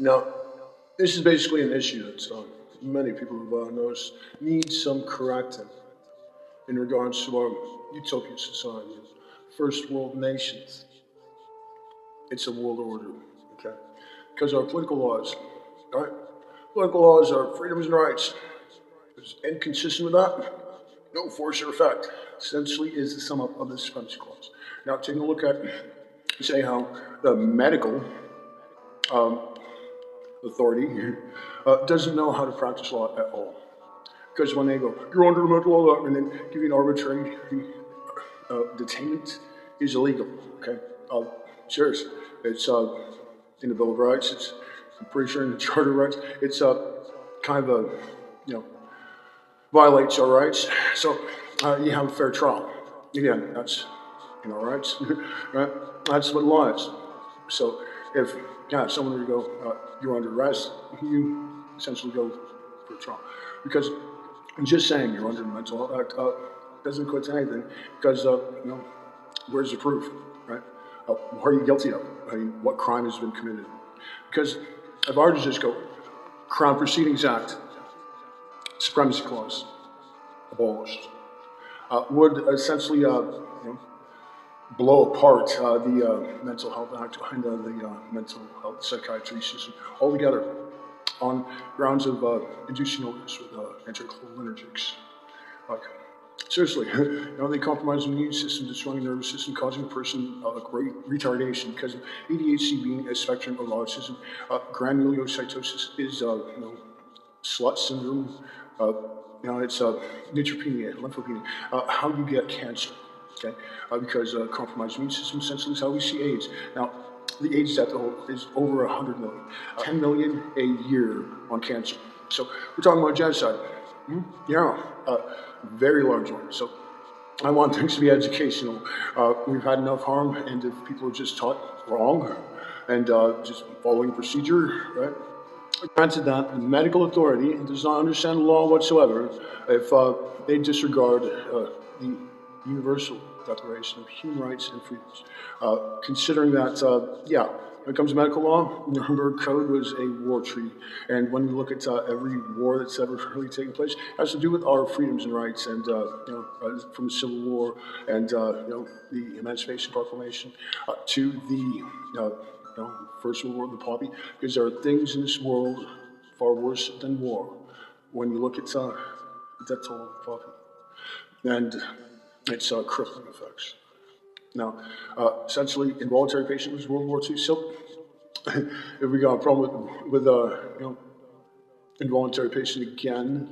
Now, this is basically an issue that many people have noticed needs some correcting in regards to our utopian society, first world nations. It's a world order, okay? Because our political laws, all right? Political laws are freedoms and rights. It's inconsistent with that, no force or effect. Essentially is the sum up of the Supremacy Clause. Now, taking a look at, say, how the medical authority doesn't know how to practice law at all. Because when they go, you're under mental law, and then give you an arbitrary detainment is illegal, okay? Serious. It's in the Bill of Rights, it's, I'm pretty sure in the Charter of Rights, it's kind of a, violates our rights. So you have a fair trial. Again, that's rights, right? That's what law is. So if someone were to go, you're under arrest, you essentially go for a trial. Because just saying you're under mental health act doesn't equate to anything, because where's the proof, right? What are you guilty of? I mean, what crime has been committed? Because if I were to just go, Crown Proceedings Act, Supremacy Clause, abolished, would essentially blow apart the Mental Health Act and the mental health psychiatry system altogether on grounds of inducing illness with anticholinergics. Seriously, they compromise the immune system, destroying the nervous system, causing a person great retardation because of ADHD being a spectrum of autism. Granulocytosis is slut syndrome. It's neutropenia, lymphopenia. How do you get cancer? Okay, because compromised immune system essentially is how we see AIDS. Now, the AIDS death is over 100 million, 10 million a year on cancer. So we're talking about genocide. Very large one. So I want things to be educational. We've had enough harm, and if people are just taught wrong and just following procedure, right? Granted that the medical authority does not understand the law whatsoever if they disregard the Universal Declaration of Human Rights and Freedoms. Considering that, when it comes to medical law, the Nuremberg Code was a war treaty. And when you look at every war that's ever really taken place, it has to do with our freedoms and rights, and from the Civil War and the Emancipation Proclamation to the First World War, the poppy, because there are things in this world far worse than war. When you look at the death toll of the poppy, and its crippling effects. Now, essentially, involuntary patient was World War II. So, if we got a problem with involuntary patient again,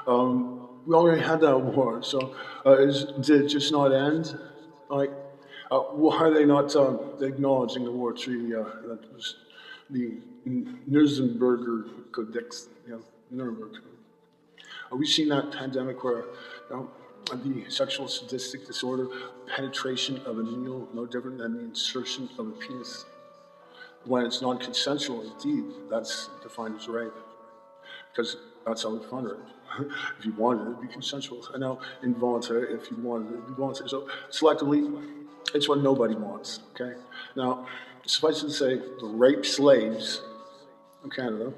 we already had that war. So, did it just not end? Like, why are they not acknowledging the war treaty that was the Nuremberg Codex, Nuremberg? We've seen that pandemic where the sexual sadistic disorder, penetration of a needle, no different than the insertion of a penis. When it's non-consensual, indeed, that's defined as rape, because that's how we define rape. If you wanted it, it'd be consensual. And now, involuntary, if you wanted it, it'd be voluntary. So, selectively, it's what nobody wants, okay? Now, suffice it to say, the rape slaves of Canada,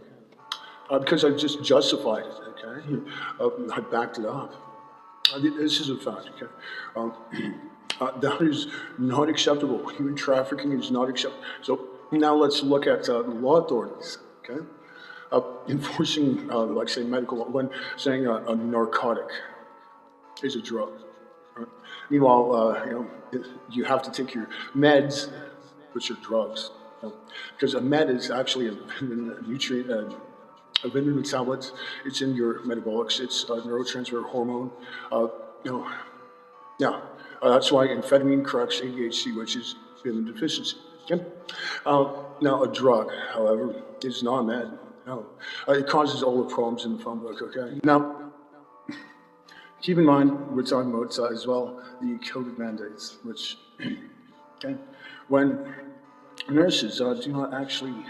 because I've just justified it, okay? I backed it up. This is a fact, okay? That is not acceptable. Human trafficking is not acceptable. So now let's look at the law authorities, okay? Enforcing, like say, medical law, when saying a narcotic is a drug. Right? Meanwhile, you have to take your meds, which are drugs, because a med is actually a nutrient. A vitamin tablet, it's in your metabolics, it's a neurotransmitter hormone. That's why amphetamine corrects ADHD, which is vitamin deficiency. Okay? Now, a drug, however, is not a med. No. It causes all the problems in the phone book, okay? Now, keep in mind, we're talking about as well the COVID mandates, which, okay, when nurses do not actually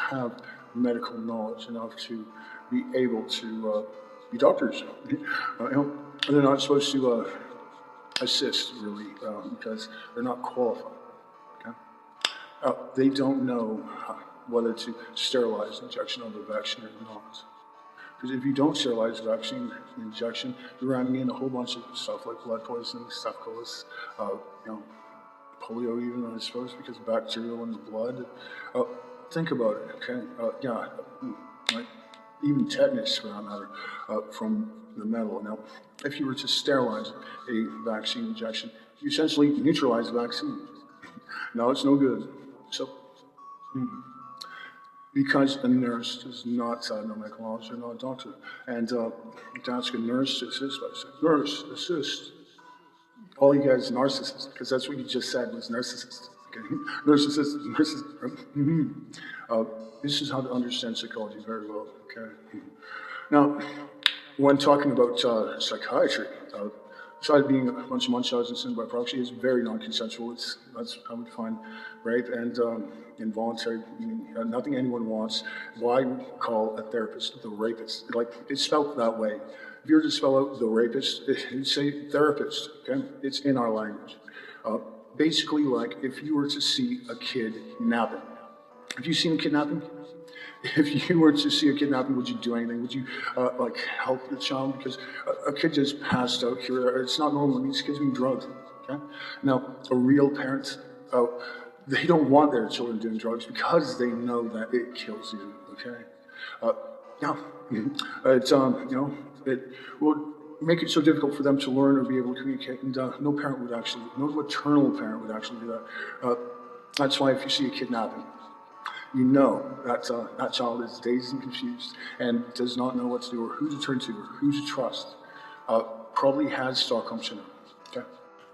have medical knowledge enough to be able to be doctors. They're not supposed to assist, really, because they're not qualified. Okay? They don't know whether to sterilize the injection of the vaccine or not. Because if you don't sterilize the vaccine injection, you're running in a whole bunch of stuff like blood poisoning, staphylococcus, polio even, I suppose, because of bacterial in the blood. Think about it, okay? Like even tetanus, for that matter, from the metal. Now, if you were to sterilize a vaccine injection, you essentially neutralize the vaccine. No, it's no good. So, because a nurse does not know medical knowledge, they're not a doctor. And to ask a nurse to assist by saying, nurse, assist. All you guys narcissists, because that's what you just said was narcissist. Okay? Narcissist, narcissist. This is how to understand psychology very well. Okay. Now, when talking about psychiatry, besides being a bunch of mugshots and sin by proxy, is very non-consensual. That's how we define rape and involuntary. Nothing anyone wants. Why call a therapist the rapist? Like, it's spelled that way. If you were to spell out the rapist, you'd say therapist. Okay, it's in our language. Basically, like if you were to see a kid napping. Have you seen a kid napping? If you were to see a kid napping, would you do anything? Would you like help the child? Because a kid just passed out here. It's not normal. These kids being drugged. Okay. Now, a real parent, they don't want their children doing drugs because they know that it kills you. Okay. Now, it's it will make it so difficult for them to learn or be able to communicate, and no maternal parent would actually do that. That's why if you see a kidnapping, you know that that child is dazed and confused and does not know what to do or who to turn to or who to trust. Probably has Stockholm syndrome. Okay.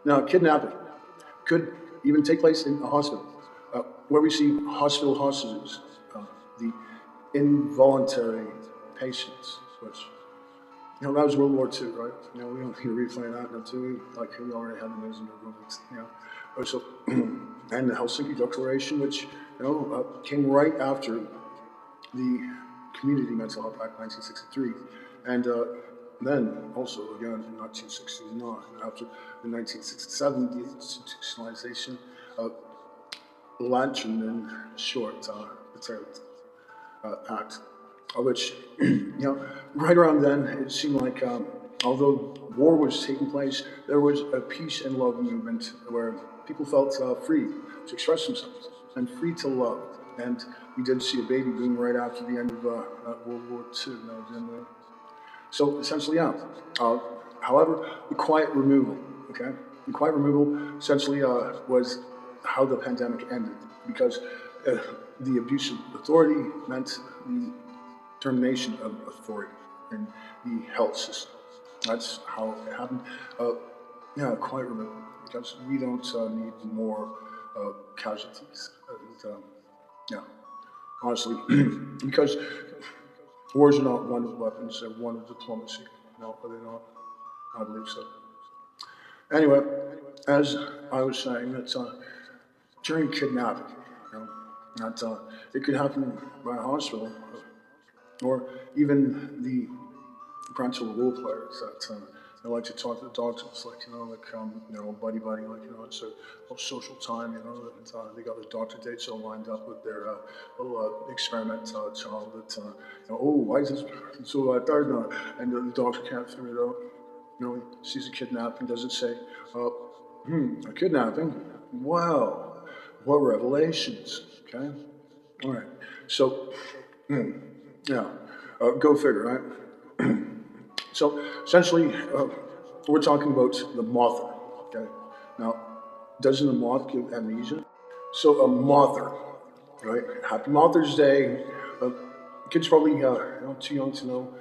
Now, kidnapping could even take place in a hospital, where we see hospital hostages, the involuntary patients, which, that was World War II, right? We don't need to replay that now, too. Like, we already had the news in the movies, Also, and the Helsinki Declaration, which, came right after the Community Mental Health Act 1963. And then, also, again, in 1969, after the 1967 deinstitutionalization of Lantern in short, the Terrorist Act, which, right around then, it seemed like, although war was taking place, there was a peace and love movement where people felt free to express themselves and free to love. And we did see a baby boom right after the end of World War II. So essentially, however, the quiet removal, okay? The quiet removal essentially was how the pandemic ended, because the abuse of authority meant the termination of authority in the health system. That's how it happened. Quiet removal, because we don't need more casualties. Honestly, because wars are not one of weapons, they're one of diplomacy. No, are they not? I believe so. Anyway, as I was saying, that during kidnapping, that it could happen by a hospital, or even the parental role players that they like to talk to the doctors, like, buddy, like, it's a social time, and they got the doctor dates all lined up with their little experiment child that, why is this so tired now? And the doctor can't figure it out. He sees a kidnapping, doesn't say, a kidnapping? Wow, what revelations, okay? All right, so, go figure, right? So essentially, we're talking about the mother, okay? Now, doesn't a moth give amnesia? So a mother, right? Happy Mother's Day. Kids probably too young to know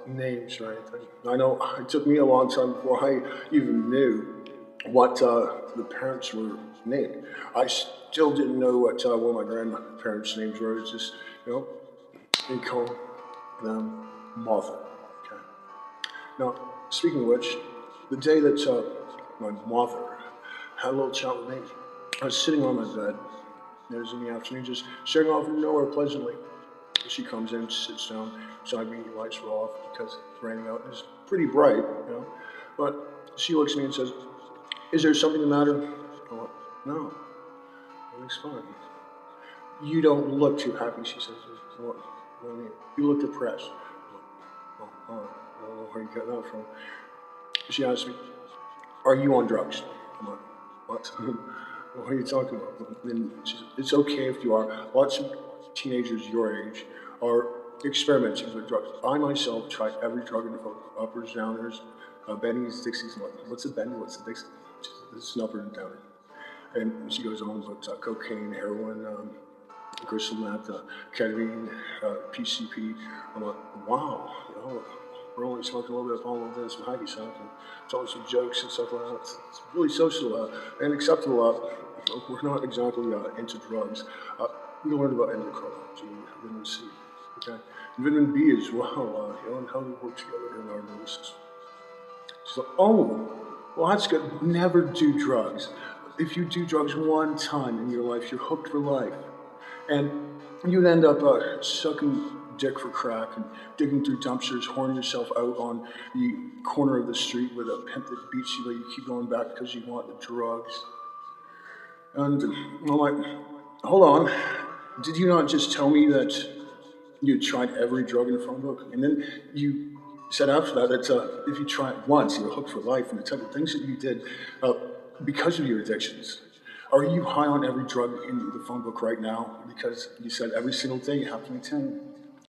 names, right? I know it took me a long time before I even knew what the parents were named. I still didn't know what my grandparents' names were. It's just, they call them mother. Okay. Now, speaking of which, the day that my mother had a little chat with me, I was sitting on my bed. It was in the afternoon, just staring off into nowhere pleasantly. She comes in, sits down beside me, the lights were off because it's raining out. It's pretty bright, But she looks at me and says, "Is there something the matter?" I went, "No, everything's fine." You don't look too happy, she says. What do you mean? You look depressed. Oh, I don't know where you got that from. She asks me, are you on drugs? I'm like, what? What are you talking about? And she says, it's okay if you are. Lots of teenagers your age are experimenting with drugs. I myself tried every drug in the book, uppers, downers, Benny's, Dixie's. What's a Benny? What's a Dixie? It's an upper and downer. And she goes on about cocaine, heroin, crystal meth, ketamine, PCP. I'm like, wow, we're only smoking a little bit of all of this and hacky sack and telling some jokes and stuff like that. It's really social and acceptable. We're not exactly into drugs. We learned about endocrinology, vitamin C, okay? And vitamin B as well, and how they work together in our nervous system. So, oh, well, that's good. Never do drugs. If you do drugs one time in your life, you're hooked for life. And you'd end up sucking dick for crack and digging through dumpsters, whoring yourself out on the corner of the street with a pimp that beats you, but you keep going back because you want the drugs. And I'm like, hold on, did you not just tell me that you tried every drug in the phone book? And then you said after that that if you try it once, you're hooked for life, and the type of things that you did because of your addictions. Are you high on every drug in the phone book right now? Because you said every single day you have to maintain.